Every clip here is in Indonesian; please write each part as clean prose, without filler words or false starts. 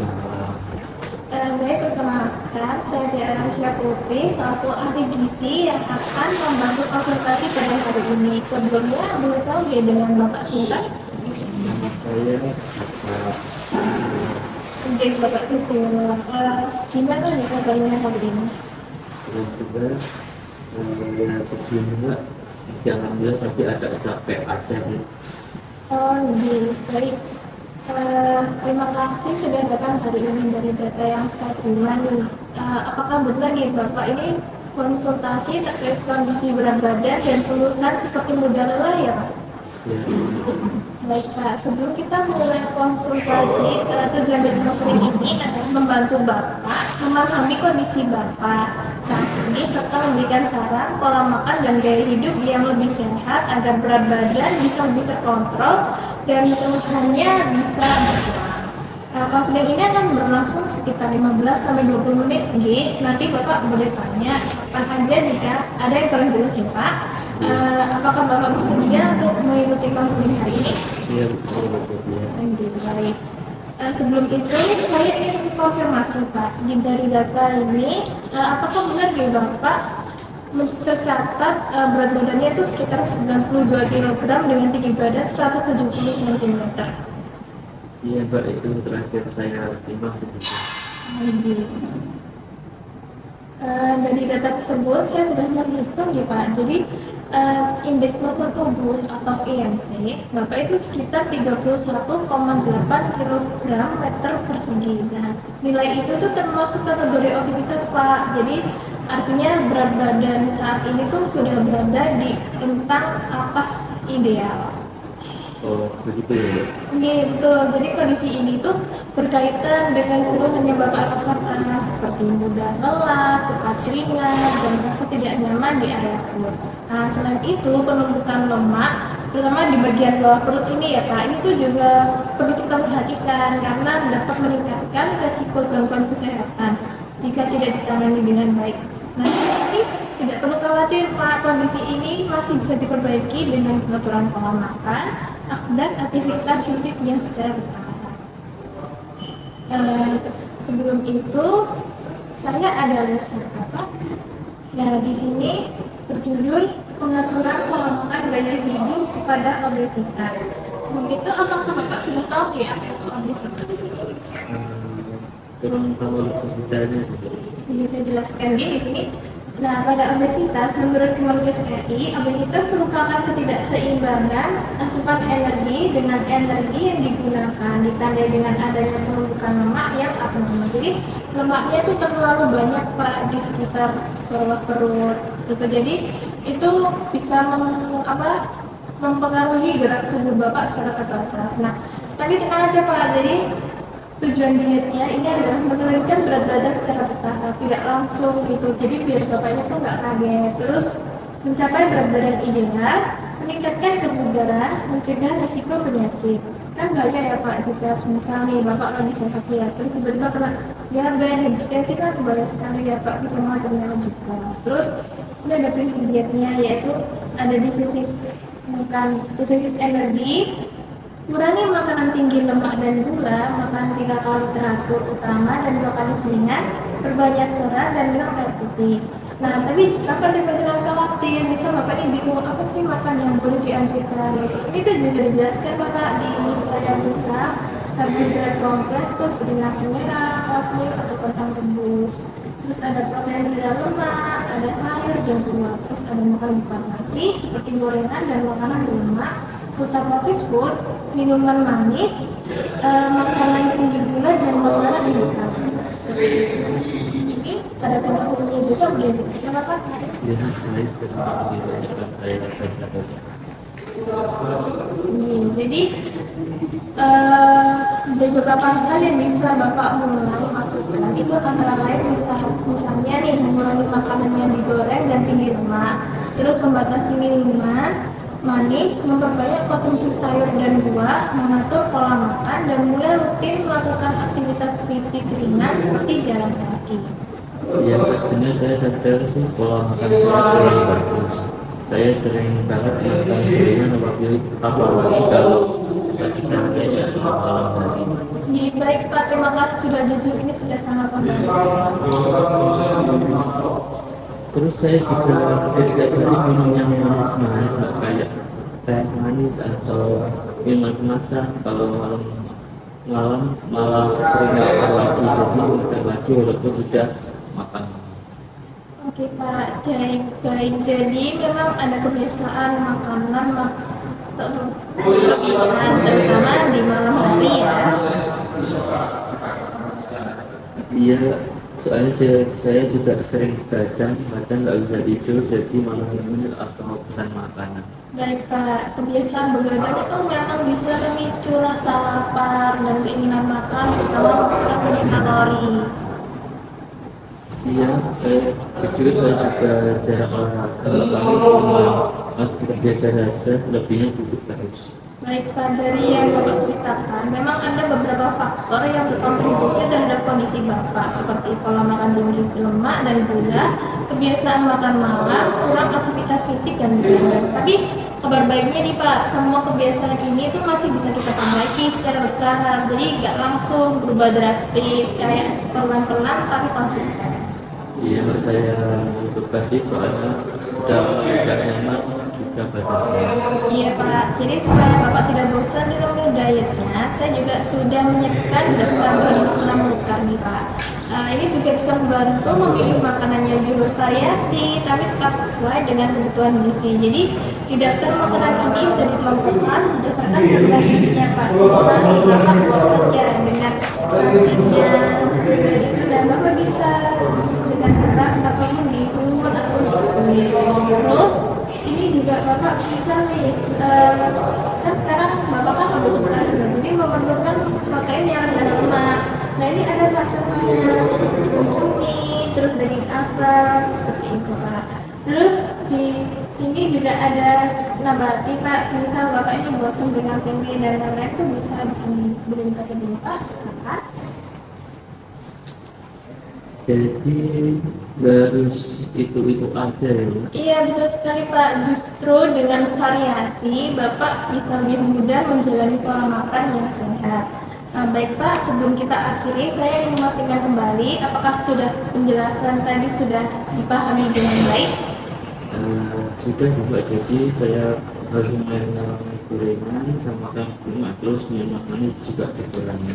Waalaikumsalam. Baik, perkenalkan, saya Tiara Rasya Putri, selaku ahli gizi yang akan membantu konsultasi pada hari ini. Sebelumnya, boleh tahu ya dengan Bapak singkat? Saya Oke, Bapak Susilo. Gimana nih kabarnya hari ini? juga terjun masih alhamdulillah, tapi agak capek aja sih. Oh, baik. Terima kasih sudah datang hari ini dari data yang saya terima nih. Apakah benar nih Bapak ini konsultasi terkait kondisi berat badan dan keluhan seperti mudah lelah ya Pak? Ya, Baik Pak, sebelum kita mulai konsultasi, tujuan dari konseling ini adalah membantu Bapak memahami kondisi Bapak saat ini serta memberikan saran pola makan dan gaya hidup yang lebih sehat agar berat badan bisa lebih terkontrol dan keluhannya bisa berkurang. Konseling ini akan berlangsung sekitar 15-20 menit. Nanti Bapak boleh tanya kapan aja jika ada yang kurang jelas ya Pak. Apakah Bapak bersedia untuk mengikuti konseling hari ini? iya betul ya. Baik. Sebelum itu saya ingin konfirmasi Pak, dari data ini apakah benar ya Bapak tercatat berat badannya itu sekitar 92 kg dengan tinggi badan 170 cm. Iya Mbak, itu terakhir saya timbang segitu. Dari data tersebut saya sudah menghitung ya Pak. Jadi indeks massa tubuh atau IMT Bapak itu sekitar 31,8 kg meter persegi. Nah, nilai itu tuh termasuk kategori obesitas Pak. Jadi artinya berat badan saat ini tuh sudah berada di rentang atas ideal. Oh begitu ya Mbak. Gitu, jadi kondisi ini tuh berkaitan dengan keluhan yang Bapak rasakan seperti mudah lelah, cepat keringat, dan merasa tidak nyaman di area perut. Nah, selain itu penumpukan lemak, terutama di bagian bawah perut sini ya Pak, ini tuh juga perlu kita perhatikan karena dapat meningkatkan resiko gangguan kesehatan jika tidak ditangani dengan baik. Nah, tapi tidak perlu khawatir Pak, kondisi ini masih bisa diperbaiki dengan pengaturan pola makan dan aktivitas fisik yang secara bertahap. Sebelum itu, saya ada apa? Nah, di sini berjudul pengaturan pola makan gaya hidup pada obesitas. Sebelum itu, apakah Bapak sudah tahu ya apa itu obesitas? Kurang tahu detailnya. Bisa saya jelaskan di sini. Nah, pada obesitas, menurut Kemenkes RI, obesitas merupakan ketidakseimbangan asupan energi dengan energi yang digunakan, ditandai dengan adanya penumpukan lemak yang abnormal. Jadi, lemaknya itu terlalu banyak Pak di sekitar bawah perut. Gitu. Jadi, itu bisa mempengaruhi gerak tubuh Bapak secara terbatas. Nah, tadi tenang aja Pak. Jadi, tujuan dietnya ini adalah menurunkan berat badan secara bertahap, tidak langsung gitu. Jadi biar bapaknya tuh nggak kaget. Terus mencapai berat badan ideal, meningkatkan kebugaran, mencegah risiko penyakit. Kan bahaya ya Pak jika misalnya nih bapak lagi sehat ya, terus tiba-tiba kena diabetes, hipertensi kan bahaya sekali ya Pak, bisa mengancam nyawa juga. Terus ini ada prinsip dietnya yaitu ada defisit defisit energi. Kurangi makanan tinggi lemak dan gula, makan 3 kali teratur utama dan 2 kali selingan, perbanyak serat dan minum air putih. Nah, tapi Bapak jangan khawatir, misal Bapak ini bingung apa sih makan yang boleh dianjurkan. Itu juga dijelaskan Bapak di info yang bisa karbohidrat kompleks, terus seperti nasi merah, oatmeal atau kentang rebus. Terus ada protein dari lemak, ada sayur dan buah. Terus ada makanan bukan nasi seperti gorengan dan makanan berlemak, terutama processed food, minuman manis, makanan tinggi gula dan makanan hitam. Ini pada contoh umumnya juga boleh siapa Pak? Ya, saya saya baca. Jadi ada beberapa hal yang bisa Bapak mulai lakukan. Itu antara lain misalnya nih mengurangi makanan yang digoreng dan tinggi lemak, terus membatasi minuman manis, memperbanyak konsumsi sayur dan buah, mengatur pola makan, dan mulai rutin melakukan aktivitas fisik ringan seperti jalan kaki. Ya pastinya saya sadar sih pola makan saya kurang bagus. Saya sering banget makan gorengan apalagi kalau bagi saya ya malam hari. Baik Pak, terima kasih sudah jujur, ini sudah sangat membantu. Terus saya juga tidak tadi minum yang manis-manis, nggak kayak teh manis atau minuman kemasan. Kalau malam malah sering lapar lagi, jadi makan lagi walaupun sudah makan. Oke Pak, baik. Jadi memang ada kebiasaan makanan berlebihan, terutama di malam hari ya. Iya, soalnya saya juga sering kadang nggak bisa tidur, jadi malah ngemil atau pesan makanan. Baik Pak, kebiasaan begadang itu memang bisa memicu rasa lapar dan keinginan makan, terutama untuk memenuhi kalori. Iya, jujur saya juga jarang olahraga, paling cuma aktivitas biasa saja, selebihnya duduk terus. Baik Pak, dari yang Bapak ceritakan, memang ada beberapa faktor yang berkontribusi terhadap kondisi Bapak, seperti pola makan tinggi lemak dan gula, kebiasaan makan malam, kurang aktivitas fisik dan begadang. Tapi kabar baiknya nih Pak, semua kebiasaan ini tuh masih bisa kita perbaiki secara bertahap, jadi nggak langsung berubah drastis, kayak pelan-pelan tapi konsisten. Iya, saya mau coba sih soalnya udah tidak nyaman juga badan saya. Iya Pak, jadi supaya Bapak tidak bosan dengan menu dietnya, saya juga sudah menyiapkan daftar makanan makanan nih Pak. Ini juga bisa membantu memilih makanan yang lebih bervariasi, tapi tetap sesuai dengan kebutuhan gizi. Jadi di daftar makanan ini bisa dikelompokkan berdasarkan kebutuhan gizinya Pak. Misalnya Bapak bosan ya dengan nasinya, itu dan Bapak bisa dengan beras atau bihun atau biskuit. Terus ini juga Bapak bisa nih, kan sekarang Bapak kan obesitas, jadi memerlukan protein yang rendah lemak. Nah ini ada Pak contohnya seperti cumi-cumi, terus daging asam, seperti itu Pak. Terus di sini juga ada nabati Pak, misal Bapak ini bosan dengan tempe dan lain-lain itu bisa dikasih dulu Pak, silakan. Jadi harus itu aja ya. Iya betul sekali Pak, justru dengan variasi Bapak bisa lebih mudah menjalani pola makan yang sehat. Baik Pak, sebelum kita akhiri saya ingin memastikan kembali apakah penjelasan tadi sudah dipahami dengan baik? Sudah juga, jadi saya harus mengurangi gorengan sama kandungan, terus minum manis juga dikurangi.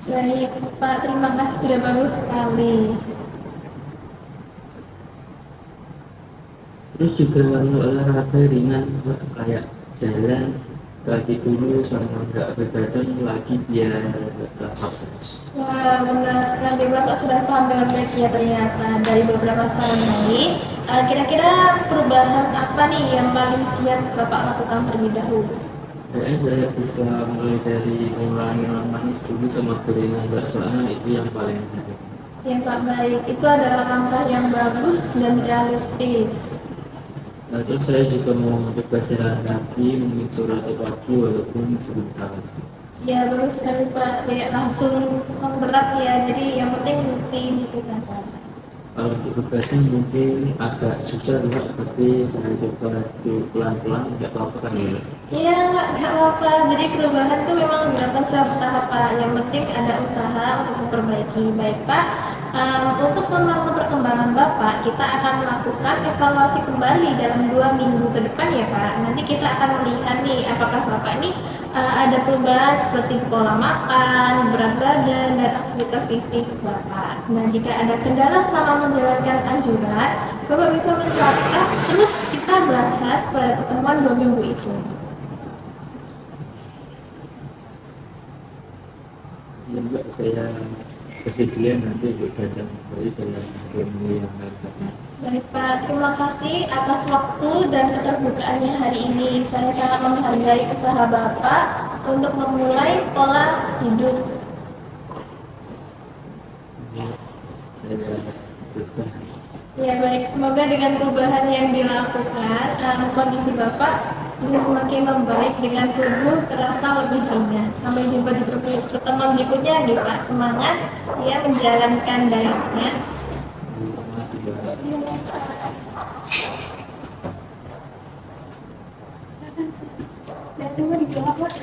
Baik Pak, terima kasih sudah bagus sekali. Terus juga olahraga ringan Pak, kayak jalan kaki dulu sama nggak begadang lagi biar lapar terus. Wah, benar sekali Bapak sudah paham dengan baik ya ternyata dari beberapa saran tadi. Kira-kira perubahan apa nih yang paling siap Bapak lakukan terlebih dahulu? Kayaknya saya bisa mulai dari mengurangi manis dulu sama gorengan, Mbak, soalnya itu yang paling sedikit. Ya Pak, baik. Itu adalah langkah yang bagus dan realistis. Terus saya juga mau mencoba jalan kaki, memicu rata pagi walaupun sebentar aja. Ya bagus sekali Pak, kayak langsung berat ya, jadi yang penting rutin gitu kan Pak. Kalau untuk begadang mungkin agak susah juga, tapi saya coba itu pelan-pelan, nggak apa-apa kan ya? Iya nggak apa-apa, jadi perubahan tuh memang dilakukan secara bertahap Pak, yang penting ada usaha untuk memperbaiki. Baik Pak, untuk memantau perkembangan Bapak, kita akan melakukan evaluasi kembali dalam 2 minggu ke depan ya Pak. Nanti kita akan melihat nih, apakah Bapak ini ada perubahan seperti pola makan, berat badan, dan aktivitas fisik Bapak. Nah, jika ada kendala selama menjalankan anjuran, Bapak bisa mencatat, terus kita bahas pada pertemuan 2 minggu itu. Ya, Mbak, saya kesedihan nanti begadang kembali dalam 2 minggu yang akan datang. Baik Pak, terima kasih atas waktu dan keterbukaannya hari ini. Saya sangat menghargai usaha Bapak untuk memulai pola hidup. Saya coba. Ya baik, semoga dengan perubahan yang dilakukan, kondisi Bapak bisa semakin membaik dengan tubuh terasa lebih ringan. Sampai jumpa di pertemuan berikutnya nih Pak. Semangat ya menjalankan dietnya. Terima kasih, Mbak. Dan juga dijawab Pak.